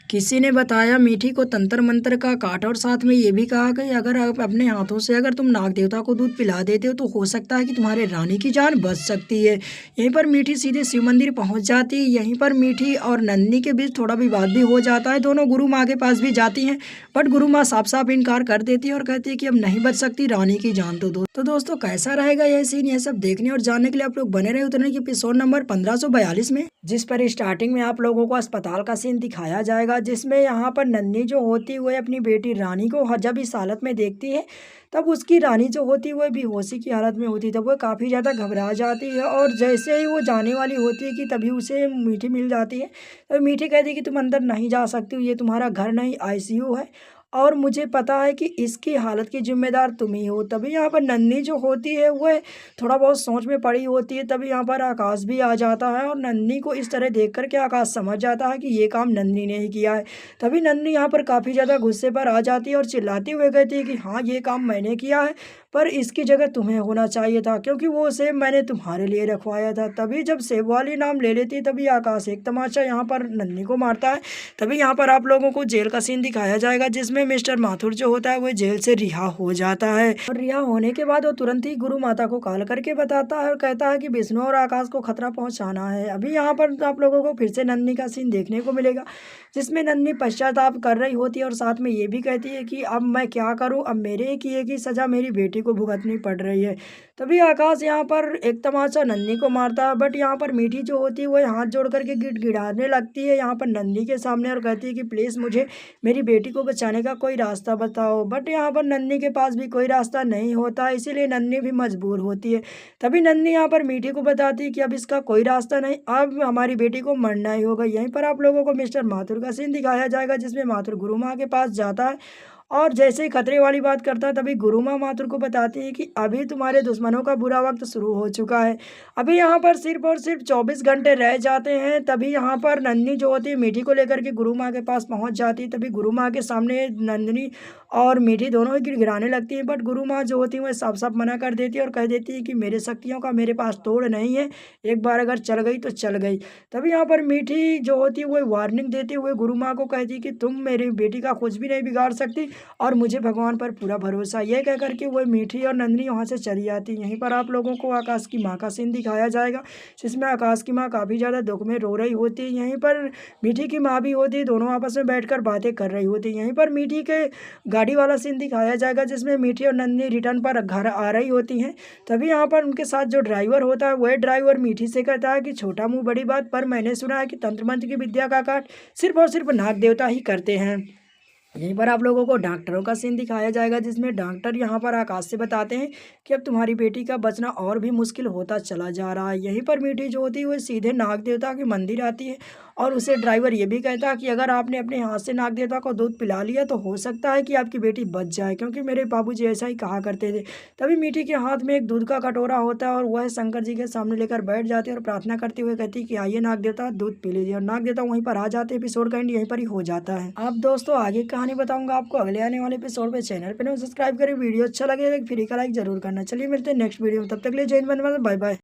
किसी ने बताया मीठी को तंत्र मंत्र का काट और साथ में ये भी कहा कि अगर आप अपने हाथों से अगर तुम नाग देवता को दूध पिला देते हो तो हो सकता है कि तुम्हारे रानी की जान बच सकती है। यहीं पर मीठी सीधे शिव मंदिर पहुंच जाती है। यहीं पर मीठी और नंदिनी के बीच थोड़ा विवाद भी हो जाता है। दोनों गुरु माँ के पास भी जाती हैं, बट गुरु माँ साफ साफ इनकार कर देती है और कहती है कि अब नहीं बच सकती रानी की जान। तो दोस्तों कैसा रहेगा यह सीन, यह सब देखने और जानने के लिए आप लोग बने रहे उतरने की एपिसोड नंबर 1542 में, जिस पर स्टार्टिंग में आप लोगों को अस्पताल का सीन दिखाया जाएगा, जिसमें यहाँ पर नन्ही जो होती हुई अपनी बेटी रानी को जब इस हालत में देखती है तब उसकी रानी जो होती है वह बेहोशी की हालत में होती है। तब वह काफ़ी ज़्यादा घबरा जाती है और जैसे ही वो जाने वाली होती है कि तभी उसे मीठी मिल जाती है। तो मीठी कहती है कि तुम अंदर नहीं जा सकती हो, ये तुम्हारा घर नहीं आईसीयू है और मुझे पता है कि इसकी हालत की जिम्मेदार तुम ही हो। तभी यहाँ पर नन्ही जो होती है वह थोड़ा बहुत सोच में पड़ी होती है। तभी यहाँ पर आकाश भी आ जाता है और नन्ही को इस तरह देख कर के आकाश समझ जाता है कि ये काम नन्ही ने ही किया है। तभी नन्ही यहाँ पर काफ़ी ज़्यादा गुस्से पर आ जाती है और चिल्लाते हुए कहती है कि हाँ ये काम मैंने किया है, पर इसकी जगह तुम्हें होना चाहिए था क्योंकि वो सेब मैंने तुम्हारे लिए रखवाया था। तभी जब सेब वाली नाम ले लेती तभी आकाश एक तमाचा यहाँ पर नन्ही को मारता है। तभी यहाँ पर आप लोगों को जेल का सीन दिखाया जाएगा, जिसमें मिस्टर माथुर जो होता है वो जेल से रिहा हो जाता है और रिहा होने के बाद वो तुरंत ही गुरु माता को कॉल करके बताता है और कहता है कि विष्णु और आकाश को खतरा पहुंचाना है। अभी यहाँ पर आप लोगों को फिर से नन्ही का सीन देखने को मिलेगा, जिसमें नन्ही पश्चाताप कर रही होती है और साथ में ये भी कहती है कि अब मैं क्या करूं, अब मेरे किए की सज़ा मेरी बेटी को भुगतनी पड़ रही है। तभी आकाश यहाँ पर एक तमाचा नन्ही को मारता है, बट यहाँ पर मीठी जो होती है वह हाथ जोड़ करके गिड़गिड़ाने लगती है यहाँ पर नन्ही के सामने और कहती है कि प्लीज़ मुझे मेरी बेटी को बचाने का कोई रास्ता बताओ। बट यहाँ पर नन्ही के पास भी कोई रास्ता नहीं होता, इसीलिए नन्ही भी मजबूर होती है। तभी नन्ही यहाँ पर मीठी को बताती है कि अब इसका कोई रास्ता नहीं, अब हमारी बेटी को मरना ही होगा। यहीं पर आप लोगों को मिस्टर माथुर का सीन दिखाया जाएगा, जिसमें माथुर गुरु माँ के पास जाता है और जैसे ही खतरे वाली बात करता है तभी गुरु माँ माथुर को बताती है कि अभी तुम्हारे दुश्मनों का बुरा वक्त शुरू हो चुका है। अभी यहाँ पर सिर्फ और सिर्फ 24 घंटे रह जाते हैं। तभी यहाँ पर नन्ही जो होती है मीठी को लेकर के गुरु माँ के पास पहुँच जाती है। तभी गुरु माँ के सामने नंदिनी और मीठी दोनों ही गिड़गिड़ाने लगती है, बट गुरु माँ जो होती है वह साफ साफ मना कर देती है और कह देती है कि मेरे शक्तियों का मेरे पास तोड़ नहीं है, एक बार अगर चल गई तो चल गई। तभी यहाँ पर मीठी जो होती है वह वार्निंग देते हुए गुरु माँ को कहती है कि तुम मेरी बेटी का कुछ भी नहीं बिगाड़ सकती और मुझे भगवान पर पूरा भरोसा। यह कह करके वह मीठी और नंदिनी वहाँ से चली जाती। यहीं पर आप लोगों को आकाश की माँ का सीन दिखाया जाएगा, जिसमें आकाश की माँ काफ़ी ज़्यादा दुख में रो रही होती है। यहीं पर मीठी की माँ भी होती है, दोनों आपस में बैठकर बातें कर रही होती है। यहीं पर मीठी के गाड़ी वाला सीन दिखाया जाएगा, जिसमें मीठी और नंदिनी रिटर्न पर घर आ रही होती हैं। तभी यहाँ पर उनके साथ जो ड्राइवर होता है वह ड्राइवर मीठी से कहता है कि छोटा मुँह बड़ी बात, पर मैंने सुना है कि तंत्र मंत्र की विद्या का काट सिर्फ और सिर्फ नाग देवता ही करते हैं। यहीं पर आप लोगों को डॉक्टरों का सीन दिखाया जाएगा, जिसमें डॉक्टर यहाँ पर आकाश से बताते हैं कि अब तुम्हारी बेटी का बचना और भी मुश्किल होता चला जा रहा है। यहीं पर मीठी जो होती है वो सीधे नाग देवता के मंदिर आती है और उसे ड्राइवर ये भी कहता है कि अगर आपने अपने हाथ से नाग देवता को दूध पिला लिया तो हो सकता है कि आपकी बेटी बच जाए, क्योंकि मेरे बाबूजी ऐसा ही कहा करते थे। तभी मीठी के हाथ में एक दूध का कटोरा होता है और वह शंकर जी के सामने लेकर बैठ जाती है और प्रार्थना करते हुए कहती है कि आइए नाग देवता दूध पी लीजिए, और नाग देवता वहीं पर आ जाते हैं। एपिसोड का एंड यहीं पर ही हो जाता है। अब दोस्तों आगे कहानी बताऊंगा आपको अगले आने वाले एपिसोड पे। चैनल पर सब्सक्राइब करें, वीडियो अच्छा लगे फ्री का लाइक जरूर करना। चलिए मिलते हैं नेक्स्ट वीडियो में, तब तक के लिए जय हिंद, वंदे मातरम, बाय बाय।